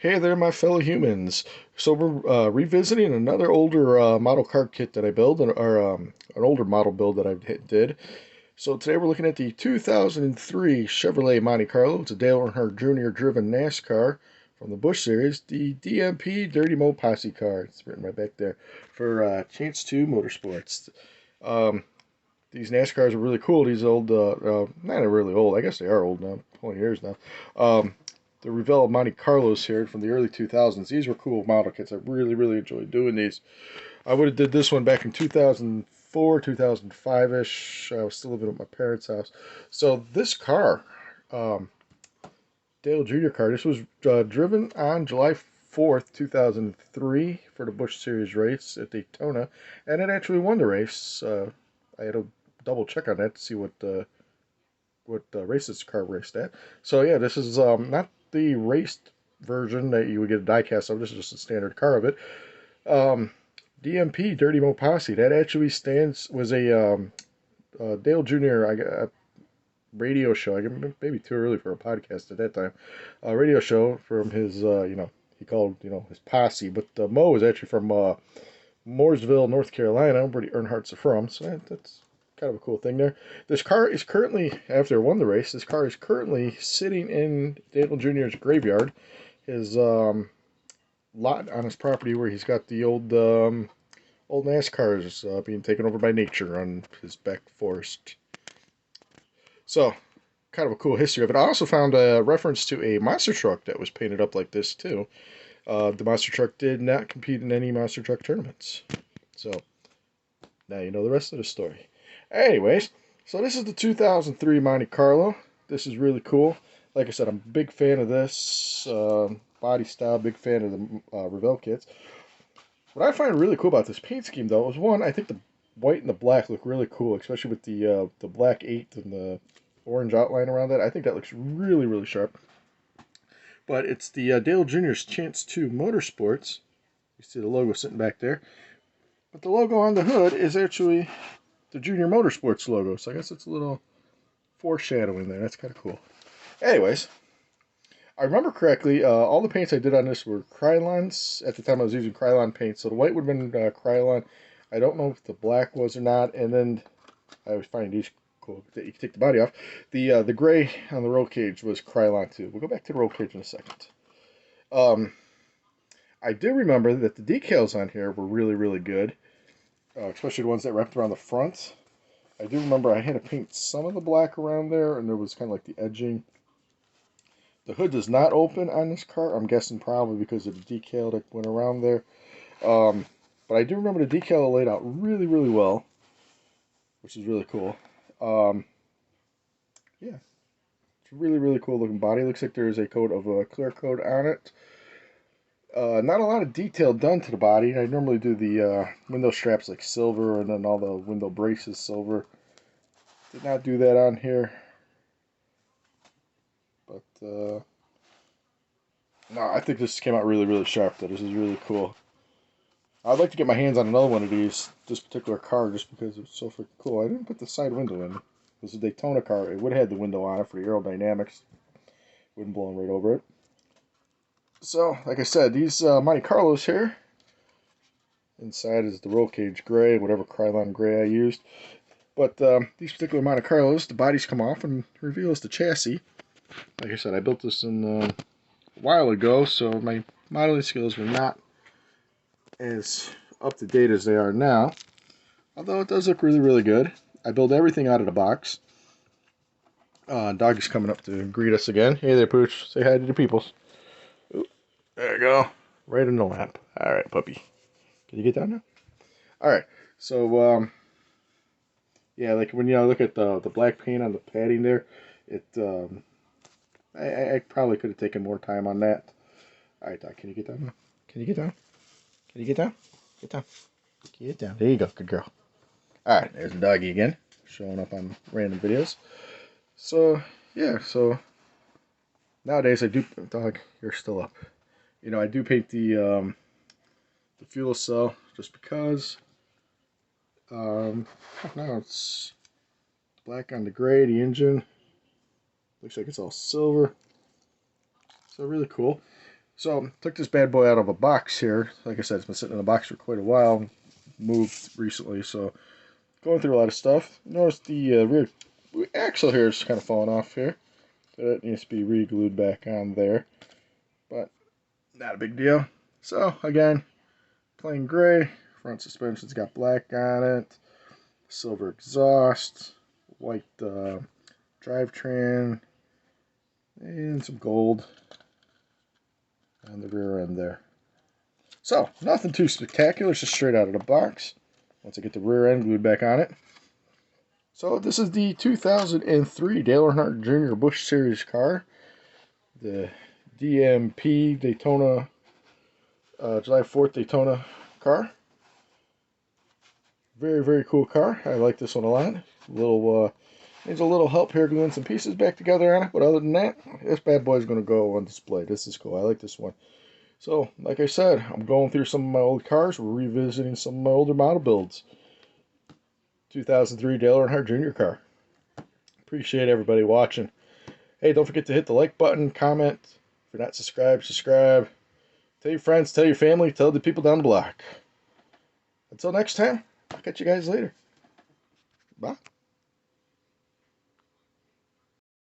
Hey there, my fellow humans. So we're revisiting another older model car kit that I built, an older model build that did. So today we're looking at the 2003 Chevrolet Monte Carlo. It's a Dale Earnhardt Jr. driven NASCAR from the Busch Series, the DMP Dirty Mo Posse car. It's written right back there for Chance 2 Motorsports. Um, these NASCARs are really cool. These old, not really old. I guess they are old now, 20 years now. The Revell Monte Carlos here from the early 2000s. These were cool model kits. I really enjoyed doing these. I would have did this one back in 2004, 2005-ish. I was still living at my parents' house. So this car, um, Dale Jr. car, this was driven on July 4th, 2003 for the Busch Series race at Daytona, and it actually won the race. I had to double check on that to see what race this car raced at. So yeah, this is not the raced version that you would get a diecast of. This is just a standard car of it. Um, DMP Dirty Mo Posse. That actually was a Dale Jr. Radio show. I guess maybe too early for a podcast at that time. A radio show from his he called his posse, but Mo is actually from Mooresville, North Carolina, where the Earnhardts are from. So that's kind of a cool thing there. This car is currently, after it won the race, this car is currently sitting in Dale Jr.'s graveyard. His lot on his property where he's got the old NASCARs being taken over by nature on his back forest. So, kind of a cool history of it. I also found a reference to a monster truck that was painted up like this too. The monster truck did not compete in any monster truck tournaments. So, now you know the rest of the story. Anyways, so this is the 2003 Monte Carlo. This is really cool. Like I said, I'm a big fan of this body style, big fan of the Revell kits. What I find really cool about this paint scheme, though, is one, I think the white and the black look really cool, especially with the black 8 and the orange outline around that. I think that looks really sharp. But it's the Dale Jr.'s Chance 2 Motorsports. You see the logo sitting back there. But the logo on the hood is actually the Junior Motorsports logo. So I guess it's a little foreshadowing there. That's kind of cool. Anyways, I remember correctly, all the paints I did on this were Krylons. At the time I was using Krylon paint. So the white would have been Krylon. I don't know if the black was or not. And then I always find these cool that you can take the body off. The gray on the roll cage was Krylon too. We'll go back to the roll cage in a second. I do remember that the decals on here were really good. Especially the ones that wrapped around the front. I do remember I had to paint some of the black around there, and there was kind of like the edging. The hood does not open on this car. I'm guessing probably because of the decal that went around there. But I do remember the decal laid out really well, which is really cool. Yeah, it's really cool looking body. Looks like there is a coat of a clear coat on it. Not a lot of detail done to the body. I normally do the window straps like silver and then all the window braces silver. Did not do that on here. But, no, I think this came out really sharp though. This is really cool. I'd like to get my hands on another one of this particular car just because it's so freaking cool. I didn't put the side window in. It was a Daytona car. It would have had the window on it for the aerodynamics. Wouldn't blow right over it. So, like I said, these Monte Carlos here, inside is the roll cage gray, whatever Krylon gray I used. But these particular Monte Carlos, the bodies come off and reveals the chassis. Like I said, I built this a while ago, so my modeling skills were not as up to date as they are now. Although it does look really good. I build everything out of the box. Doggy's coming up to greet us again. Hey there, Pooch. Say hi to the peoples. There you go. Right in the lap. Alright, puppy. Can you get down now? Alright. So, yeah, like when you look at the black paint on the padding there, I probably could have taken more time on that. Alright, Doc, can you get down now? Can you get down? Can you get down? Get down. Get down. There you go. Good girl. Alright, there's the doggy again. Showing up on random videos. So, yeah, so nowadays I do... Dog, you're still up. I do paint the fuel cell just because. Now it's black on the gray, the engine. Looks like it's all silver. So really cool. So, took this bad boy out of a box here. Like I said, it's been sitting in a box for quite a while. Moved recently, so going through a lot of stuff. Notice the rear axle here is kind of falling off here. So it needs to be re-glued back on there. But not a big deal. So, again, plain gray. Front suspension's got black on it. Silver exhaust. White drivetrain. And some gold on the rear end there. So, nothing too spectacular, it's just straight out of the box. Once I get the rear end glued back on it. So, this is the 2003 Dale Earnhardt Jr. Busch Series car. The DMP Daytona, July 4th Daytona car. Very, very cool car. I like this one a lot. Needs a little help here gluing some pieces back together on it, but other than that, this bad boy is going to go on display. This is cool. I like this one. So, like I said, I'm going through some of my old cars. We're revisiting some of my older model builds. 2003 Dale Earnhardt Jr. car. Appreciate everybody watching. Hey, don't forget to hit the like button, comment. If you're not subscribed, subscribe. Tell your friends, tell your family, tell the people down the block. Until next time, I'll catch you guys later. Bye.